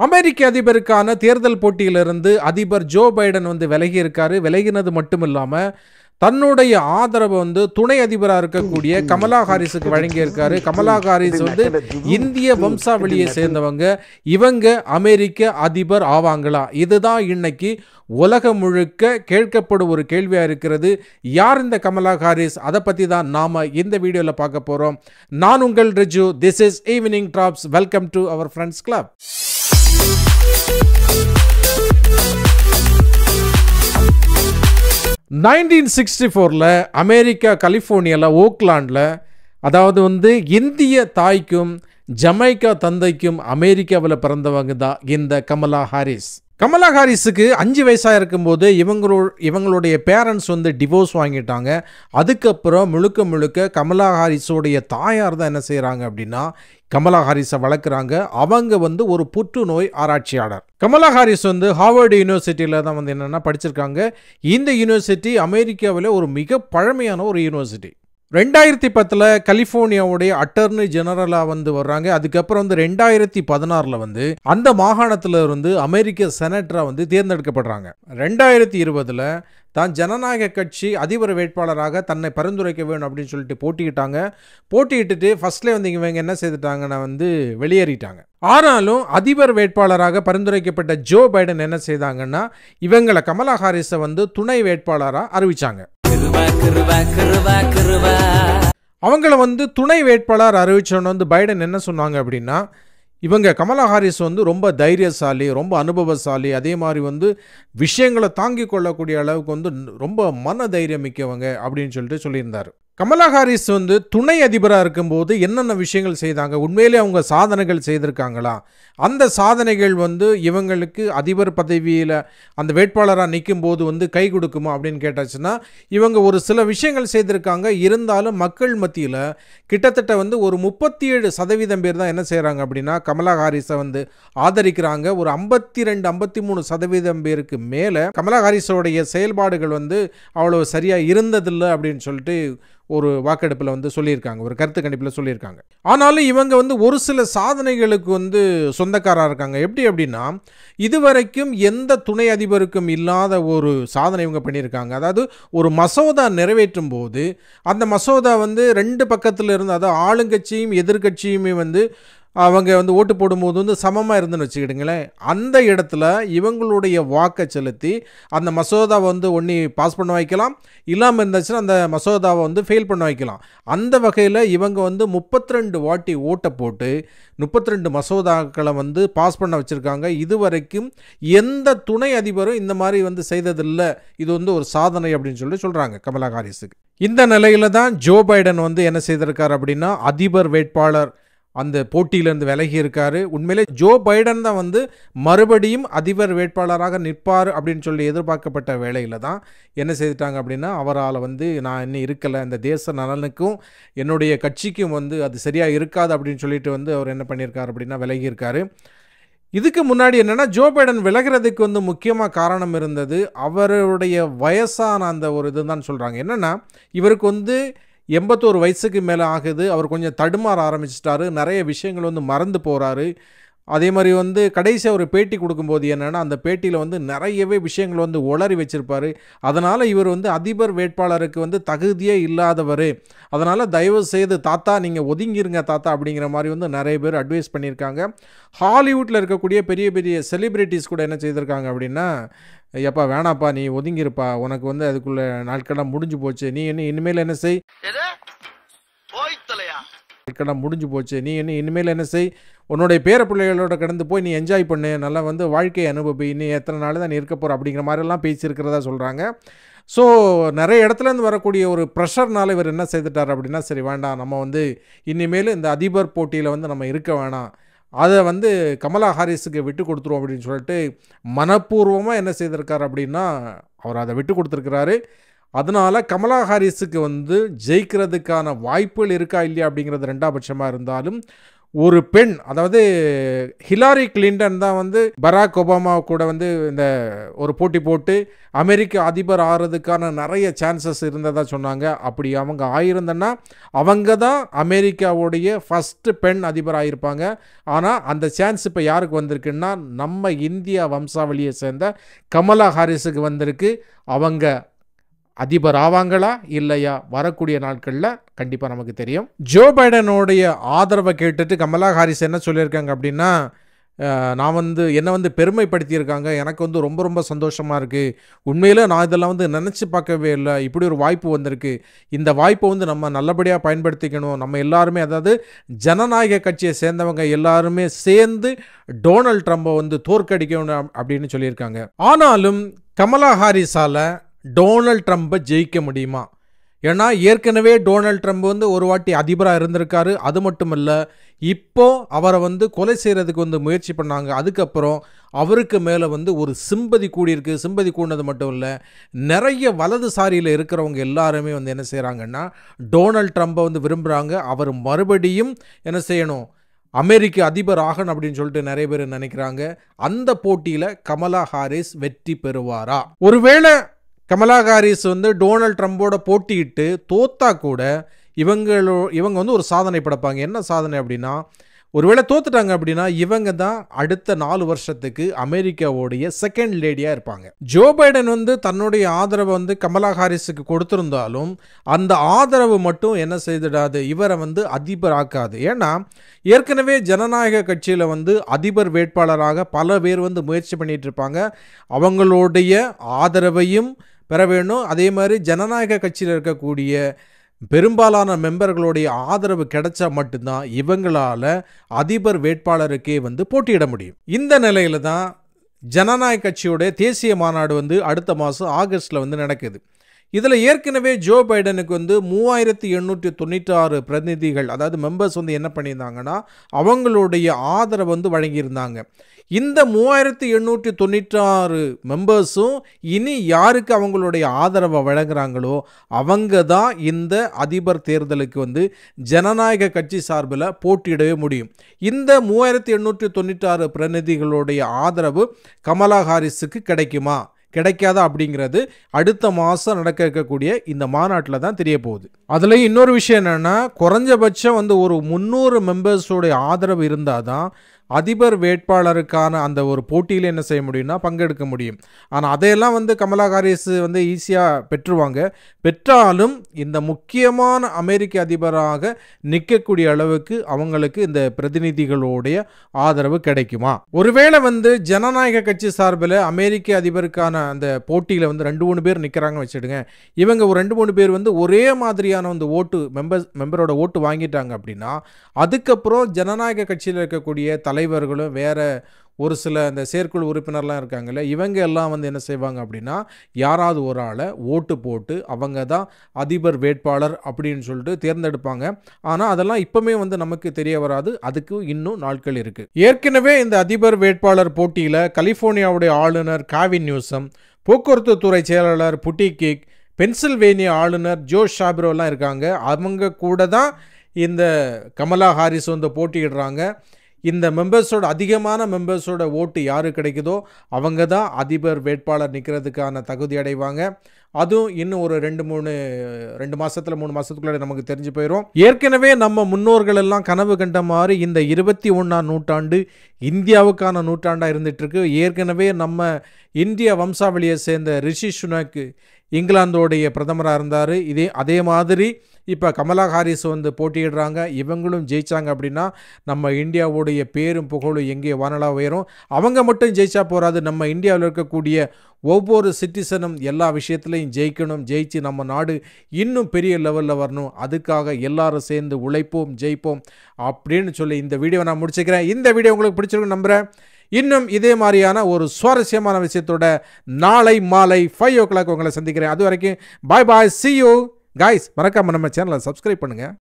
அமெரிக்க அதிபருக்கான தேர்தல் போட்டியிலிருந்து அதிபர் ஜோ பைடன் வந்து விலகி இருக்காரு. விலகினது மட்டும் இல்லாம தன்னுடைய ஆதரவை வந்து துணை அதிபராக இருக்கக்கூடிய கமலா ஹாரிஸுக்கு வழங்கியிருக்காரு. கமலா ஹாரிஸ் வந்து இந்திய வம்சாவளியை சேர்ந்தவங்க. இவங்க அமெரிக்க அதிபர் ஆவாங்களா? இதுதான் இன்னைக்கு உலகம் முழுக்க கேட்கப்படும் ஒரு கேள்வியா இருக்கிறது. யார் இந்த கமலா ஹாரிஸ்? அதை பத்தி தான் நாம இந்த வீடியோல பார்க்க போறோம். நான் உங்கள் Riju. This is evening drops. Welcome to our friends club. 1964ல அமெரிக்கா கலிஃபோர்னியாவில் ஓக்லாண்டில், அதாவது வந்து இந்திய தாய்க்கும் ஜமைக்கா தந்தைக்கும் அமெரிக்காவில் பிறந்தவங்க தான் இந்த கமலா ஹாரிஸ். கமலா ஹாரிஸுக்கு 5 வயசாக இருக்கும்போது இவங்களுடைய பேரண்ட்ஸ் வந்து டிவோர்ஸ் வாங்கிட்டாங்க. அதுக்கப்புறம் முழுக்க கமலா ஹாரிஸோடைய தாயார் தான் என்ன செய்கிறாங்க அப்படின்னா கமலா ஹாரிஸை வளர்க்குறாங்க. அவங்க வந்து ஒரு புற்றுநோய் ஆராய்ச்சியாளர். கமலா ஹாரிஸ் வந்து ஹார்வர்டு யூனிவர்சிட்டியில் தான் வந்து என்னென்னா படிச்சிருக்காங்க. இந்த யூனிவர்சிட்டி அமெரிக்காவில் ஒரு மிக பழமையான ஒரு யூனிவர்சிட்டி. 2010 கலிஃபோர்னியாவுடைய அட்டர்னி ஜெனரலாக வந்து வர்றாங்க. அதுக்கப்புறம் வந்து 2016 வந்து அந்த மாகாணத்தில் இருந்து அமெரிக்க செனட்டராக வந்து தேர்ந்தெடுக்கப்படுறாங்க. 2020 தான் ஜனநாயக கட்சி அதிபர் வேட்பாளராக தன்னை பரிந்துரைக்க வேண்டும் அப்படின்னு சொல்லிட்டு போட்டியிட்டுட்டு ஃபர்ஸ்ட்லேயே வந்து இவங்க என்ன செய்துட்டாங்கன்னா வந்து வெளியேறிட்டாங்க. ஆனாலும் அதிபர் வேட்பாளராக பரிந்துரைக்கப்பட்ட ஜோ பைடன் என்ன செய்தாங்கன்னா இவங்களை கமலா ஹாரிஸை வந்து துணை வேட்பாளராக அறிவிச்சாங்க. அவங்கள வந்து துணை வேட்பாளர் அறிவிச்சோன்னு வந்து பைடன் என்ன சொன்னாங்க அப்படின்னா இவங்க கமலா ஹாரிஸ் வந்து ரொம்ப தைரியசாலி, ரொம்ப அனுபவசாலி, அதே மாதிரி வந்து விஷயங்களை தாங்கி கொள்ளக்கூடிய அளவுக்கு வந்து ரொம்ப மன தைரியம் மிக்கவங்க அப்படின்னு சொல்லியிருந்தார். கமலா ஹாரிஸ் வந்து துணை அதிபராக இருக்கும்போது என்னென்ன விஷயங்கள் செய்தாங்க, உண்மையிலே அவங்க சாதனைகள் செய்திருக்காங்களா, அந்த சாதனைகள் வந்து இவங்களுக்கு அதிபர் பதவியில் அந்த வேட்பாளராக நிற்கும் போது வந்து கை கொடுக்குமா அப்படின்னு கேட்டாச்சுன்னா இவங்க ஒரு சில விஷயங்கள் செய்திருக்காங்க. இருந்தாலும் மக்கள் மத்தியில் கிட்டத்தட்ட வந்து ஒரு 37% பேர் தான் என்ன செய்கிறாங்க அப்படின்னா கமலா ஹாரிஸை வந்து ஆதரிக்கிறாங்க. ஒரு 52-53% பேருக்கு மேலே கமலா ஹாரிஸோடைய செயல்பாடுகள் வந்து அவ்வளோ சரியாக இருந்ததில்லை அப்படின்னு சொல்லிட்டு ஒரு வாக்கெடுப்பில் வந்து சொல்லியிருக்காங்க, ஒரு கருத்து கணிப்பில் சொல்லியிருக்காங்க. ஆனாலும் இவங்க வந்து ஒரு சில சாதனைகளுக்கு வந்து சொந்தக்காராக இருக்காங்க. எப்படி அப்படின்னா இதுவரைக்கும் எந்த துணை அதிபருக்கும் இல்லாத ஒரு சாதனை இவங்க பண்ணியிருக்காங்க. அதாவது ஒரு மசோதா நிறைவேற்றும் போது அந்த மசோதா வந்து 2 பக்கத்தில் இருந்து, அதாவது ஆளுங்கட்சியும் எதிர்கட்சியுமே வந்து அவங்க வந்து ஓட்டு போடும்போது வந்து சமமாக இருந்துன்னு வச்சுக்கிடுங்களேன். அந்த இடத்துல இவங்களுடைய வாக்கை செலுத்தி அந்த மசோதாவை வந்து ஒன்று பாஸ் பண்ண வைக்கலாம், இல்லாமல் இருந்துச்சுன்னா அந்த மசோதாவை வந்து ஃபெயில் பண்ண வைக்கலாம். அந்த வகையில் இவங்க வந்து 32 வாட்டி ஓட்டை போட்டு 32 மசோதாக்களை வந்து பாஸ் பண்ண வச்சுருக்காங்க. இதுவரைக்கும் எந்த துணை அதிபரும் இந்த மாதிரி வந்து செய்ததில்லை. இது வந்து ஒரு சாதனை அப்படின்னு சொல்கிறாங்க கமலா ஹாரிஸுக்கு. இந்த நிலையில் தான் ஜோ பைடன் வந்து என்ன செய்திருக்கார் அப்படின்னா அதிபர் வேட்பாளர் அந்த போட்டியிலேருந்து விலகி இருக்காரு. உண்மையிலே ஜோ பைடன் தான் வந்து மறுபடியும் அதிபர் வேட்பாளராக நிற்பார் அப்படின்னு எதிர்பார்க்கப்பட்ட வேளையில் தான் என்ன செய்துட்டாங்க அப்படின்னா அவரால் வந்து நான் இன்னும் இருக்கலை, இந்த தேச நலனுக்கும் என்னுடைய கட்சிக்கும் வந்து அது சரியாக இருக்காது அப்படின்னு சொல்லிட்டு வந்து அவர் என்ன பண்ணியிருக்காரு அப்படின்னா விலகி இருக்காரு. இதுக்கு முன்னாடி என்னென்னா ஜோ பைடன் விலகிறதுக்கு வந்து முக்கியமாக காரணம் இருந்தது அவருடைய வயசான அந்த ஒரு இதுதான் சொல்கிறாங்க. என்னென்னா இவருக்கு வந்து 81 வயசுக்கு மேலே ஆகுது. அவர் கொஞ்சம் தடுமாற ஆரம்பிச்சிட்டாரு. நிறைய விஷயங்கள் வந்து மறந்து போகிறாரு. அதே மாதிரி வந்து கடைசியாக ஒரு பேட்டி கொடுக்கும்போது என்னென்னா அந்த பேட்டியில் வந்து நிறையவே விஷயங்கள் வந்து உளறி வச்சுருப்பார். அதனால் இவர் வந்து அதிபர் வேட்பாளருக்கு வந்து தகுதியே இல்லாதவர், அதனால் தயவு செய்து தாத்தா நீங்கள் ஒதுங்கிருங்க தாத்தா அப்படிங்கிற மாதிரி வந்து நிறைய பேர் அட்வைஸ் பண்ணியிருக்காங்க. ஹாலிவுட்டில் இருக்கக்கூடிய பெரிய பெரிய செலிப்ரிட்டிஸ் கூட என்ன செய்திருக்காங்க அப்படின்னா ஐயாப்பா வேணாப்பா நீ ஒதுங்கிருப்பா, உனக்கு வந்து அதுக்குள்ள நாட்கள்லாம் முடிஞ்சு போச்சு, நீ இனிமேல் என்ன செய், நாட்கள்லாம் முடிஞ்சு போச்சு, நீ இனிமேல் என்ன செய், உன்னுடைய பேர பிள்ளைகளோட கடந்து போய் நீ என்ஜாய் பண்ணு, நல்லா வந்து வாழ்க்கையை அனுபவி, நீ எத்தனை நாள் தான் நீ இருக்க போகிற அப்படிங்கிற மாதிரிலாம் பேசியிருக்கிறதா சொல்கிறாங்க. ஸோ நிறைய இடத்துலேருந்து வரக்கூடிய ஒரு ப்ரெஷர்னால இவர் என்ன செய்துட்டார் அப்படின்னா சரி வேண்டாம், நம்ம வந்து இனிமேல் இந்த அதிபர் போட்டியில் வந்து நம்ம இருக்க வேணாம், அதை வந்து கமலா ஹாரிஸுக்கு விட்டு கொடுத்துருவோம் அப்படின்னு சொல்லிட்டு மனப்பூர்வமாக என்ன செய்திருக்காரு அப்படின்னா அவர் அதை விட்டு கொடுத்துருக்கிறாரு. அதனால் கமலா ஹாரிஸுக்கு வந்து ஜெயிக்கிறதுக்கான வாய்ப்புகள் இருக்கா இல்லையா அப்படிங்கிறது 2ஆம் பட்சமாக இருந்தாலும் ஒரு பெண், அதாவது ஹிலாரி கிளின்டன் தான் வந்து பராக் ஒபாமா கூட வந்து இந்த ஒரு போட்டி போட்டு அமெரிக்க அதிபர் ஆகிறதுக்கான நிறைய சான்சஸ் இருந்ததா சொன்னாங்க. அப்படி அவங்க ஆயிருந்தன்னா அவங்க தான் அமெரிக்காவுடைய ஃபஸ்ட்டு பெண் அதிபர் ஆகியிருப்பாங்க. ஆனால் அந்த சான்ஸ் இப்போ யாருக்கு வந்திருக்குன்னா நம்ம இந்தியா வம்சாவளியை சேர்ந்த கமலா ஹாரிஸுக்கு வந்திருக்கு. அவங்க அதிபர் ஆவாங்களா இல்லையா வரக்கூடிய நாட்களில் கண்டிப்பாக நமக்கு தெரியும். ஜோ பைடனுடைய ஆதரவை கேட்டுட்டு கமலா ஹாரிஸ் என்ன சொல்லியிருக்காங்க அப்படின்னா, நான் வந்து என்னை வந்து பெருமைப்படுத்தியிருக்காங்க, எனக்கு வந்து ரொம்ப ரொம்ப சந்தோஷமாக இருக்குது, உண்மையில் நான் இதெல்லாம் வந்து நினச்சி பார்க்கவே இல்லை, இப்படி ஒரு வாய்ப்பு வந்திருக்கு, இந்த வாய்ப்பை வந்து நம்ம நல்லபடியாக பயன்படுத்திக்கணும், நம்ம எல்லாருமே அதாவது ஜனநாயக கட்சியை சேர்ந்தவங்க எல்லாருமே சேர்ந்து டொனால்ட் ட்ரம்பை வந்து தோற்கடிக்கணும் அப்படின்னு சொல்லியிருக்காங்க. ஆனாலும் கமலா ஹாரிஸால் டொனால்ட் ட்ரம்பை ஜெயிக்க முடியுமா? ஏன்னா ஏற்கனவே டொனால்ட் ட்ரம்ப் வந்து ஒரு வாட்டி அதிபராக இருந்திருக்காரு. அது மட்டும் இல்லை, இப்போ அவரை வந்து கொலை செய்கிறதுக்கு வந்து முயற்சி பண்ணாங்க. அதுக்கப்புறம் அவருக்கு மேலே வந்து ஒரு சிம்பதி கூடியிருக்கு. சிம்பதி கூடினது மட்டும் இல்லை, நிறைய வலதுசாரியில் இருக்கிறவங்க எல்லாருமே வந்து என்ன செய்கிறாங்கன்னா டொனால்ட் ட்ரம்பை வந்து விரும்புகிறாங்க. அவர் மறுபடியும் என்ன செய்யணும், அமெரிக்க அதிபர் ஆகணும் அப்படின்னு சொல்லிட்டு நிறைய பேர் நினைக்கிறாங்க. அந்த போட்டியில் கமலா ஹாரிஸ் வெற்றி பெறுவாரா? ஒருவேளை கமலா ஹாரிஸ் வந்து டொனால்ட் ட்ரம்போட போட்டியிட்டு தோத்தா கூட இவங்க வந்து ஒரு சாதனை படைப்பாங்க. என்ன சாதனை அப்படின்னா, ஒருவேளை தோத்துட்டாங்க அப்படின்னா இவங்க தான் அடுத்த 4 வருஷத்துக்கு அமெரிக்காவுடைய செகண்ட் லேடியாக இருப்பாங்க. ஜோ பைடன் வந்து தன்னுடைய ஆதரவை வந்து கமலா ஹாரிஸுக்கு கொடுத்திருந்தாலும் அந்த ஆதரவு மட்டும் என்ன செய்திடாது, இவரை வந்து அதிபர் ஆக்காது. ஏன்னா ஏற்கனவே ஜனநாயக கட்சியில் வந்து அதிபர் வேட்பாளராக பல பேர் வந்து முயற்சி பண்ணிட்டு இருப்பாங்க. அவங்களுடைய ஆதரவையும் பெற வேணும். அதே மாதிரி ஜனநாயக கட்சியில் இருக்கக்கூடிய பெரும்பாலான மெம்பர்களுடைய ஆதரவு கிடைச்சா மட்டும்தான் இவங்களால் அதிபர் வேட்பாளருக்கே வந்து போட்டியிட முடியும். இந்த நிலையில தான் ஜனநாயக கட்சியோடைய தேசிய மாநாடு வந்து அடுத்த மாதம் ஆகஸ்டில் வந்து நடக்குது. இதில் ஏற்கனவே ஜோ பைடனுக்கு வந்து 3896 பிரதிநிதிகள், அதாவது மெம்பர்ஸ் வந்து என்ன பண்ணியிருந்தாங்கன்னா அவங்களுடைய ஆதரவு வந்து வழங்கியிருந்தாங்க. இந்த 3896 மெம்பர்ஸும் இனி யாருக்கு அவங்களுடைய ஆதரவை வழங்குறாங்களோ அவங்க தான் இந்த அதிபர் தேர்தலுக்கு வந்து ஜனநாயக கட்சி சார்பில் போட்டியிடவே முடியும். இந்த 3896 பிரதிநிதிகளுடைய ஆதரவு கமலா ஹாரிஸுக்கு கிடைக்குமா கிடைக்காதா அப்படிங்கிறது அடுத்த மாதம் நடக்க இருக்கக்கூடிய இந்த மாநாட்டில் தான் தெரிய போகுது. அதில் இன்னொரு விஷயம் என்னென்னா, குறைஞ்சபட்சம் வந்து ஒரு 300 மெம்பர்ஸோடைய ஆதரவு இருந்தால் தான் அதிபர் வேட்பாளருக்கான அந்த ஒரு போட்டியில் என்ன செய்ய முடியும்னா பங்கெடுக்க முடியும். ஆனால் அதையெல்லாம் வந்து கமலா ஹாரிஸ் வந்து ஈஸியாக பெற்றுவாங்க. பெற்றாலும் இந்த முக்கியமான அமெரிக்க அதிபராக நிற்கக்கூடிய அளவுக்கு அவங்களுக்கு இந்த பிரதிநிதிகளுடைய ஆதரவு கிடைக்குமா? ஒருவேளை வந்து ஜனநாயக கட்சி சார்பில் அமெரிக்க அதிபருக்கான அந்த போட்டியில் வந்து 2-3 பேர் நிற்கிறாங்கன்னு வச்சுடுங்க. இவங்க ஒரு 2-3 பேர் வந்து ஒரே மாதிரியான வந்து ஓட்டு மெம்பரோட ஓட்டு வாங்கிட்டாங்க அப்படின்னா அதுக்கப்புறம் ஜனநாயக கட்சியில் இருக்கக்கூடிய தலைவர்களும் வேற ஒரு சில இந்த செயற்குழு உறுப்பினர்லாம் இருக்காங்கல்ல, இவங்க எல்லாம் வந்து என்ன செய்வாங்க அப்படின்னா யாராவது ஒரு ஆளை ஓட்டு போட்டு அவங்க தான் அதிபர் வேட்பாளர் அப்படின்னு சொல்லிட்டு தேர்ந்தெடுப்பாங்க. ஆனால் அதெல்லாம் இப்போமே வந்து நமக்கு தெரிய வராது, அதுக்கு இன்னும் நாட்கள் இருக்குது. ஏற்கனவே இந்த அதிபர் வேட்பாளர் போட்டியில் கலிஃபோர்னியாவுடைய ஆளுநர் காவின் நியூசம், போக்குவரத்து துறை செயலாளர் புட்டிகேக், பென்சில்வேனியா ஆளுநர் ஜோ ஷாபிரோலாம் இருக்காங்க. அவங்க கூட தான் இந்த கமலா ஹாரிஸ் வந்து போட்டியிடுறாங்க. இந்த மெம்பர்ஸோட அதிகமான மெம்பர்ஸோட ஓட்டு யாரு கிடைக்குதோ அவங்க தான் அதிபர் வேட்பாளர் நிற்கிறதுக்கான தகுதி அடைவாங்க. அதுவும் இன்னும் ஒரு 2 மாதத்தில் 3 மாதத்துக்குள்ளே நமக்கு தெரிஞ்சு போயிடும். ஏற்கனவே நம்ம முன்னோர்கள் எல்லாம் கனவு கண்ட மாதிரி இந்த 21ஆம் நூற்றாண்டு இந்தியாவுக்கான நூற்றாண்டாக இருந்துகிட்ருக்கு. ஏற்கனவே நம்ம இந்திய வம்சாவளியை சேர்ந்த ரிஷி சுனக் இங்கிலாந்தோடைய பிரதமராக இருந்தார். அதே மாதிரி இப்போ கமலா ஹாரிஸ் வந்து போட்டியிடுறாங்க. இவங்களும் ஜெயித்தாங்க அப்படின்னா நம்ம இந்தியாவுடைய பேரும் புகழும் எங்கே வானலாக உயரும். அவங்க மட்டும் ஜெயிச்சா போகாது, நம்ம இந்தியாவில் இருக்கக்கூடிய ஒவ்வொரு சிட்டிசனும் எல்லா விஷயத்துலையும் ஜெயிக்கணும். ஜெயிச்சு நம்ம நாடு இன்னும் பெரிய லெவலில் வரணும். அதுக்காக எல்லாரும் சேர்ந்து உழைப்போம், ஜெயிப்போம் அப்படின்னு சொல்லி இந்த வீடியோ நான் முடிச்சுக்கிறேன். இந்த வீடியோ உங்களுக்கு பிடிச்சிருக்குன்னு நம்புகிறேன். இன்னும் இதே மாதிரியான ஒரு சுவாரஸ்யமான விஷயத்தோட நாளை மாலை 5 o'clock உங்களை சந்திக்கிறேன். அது வரைக்கும் பாய் பாய், see you guys. மறக்காம நம்ம சேனலை சப்ஸ்கிரைப் பண்ணுங்க.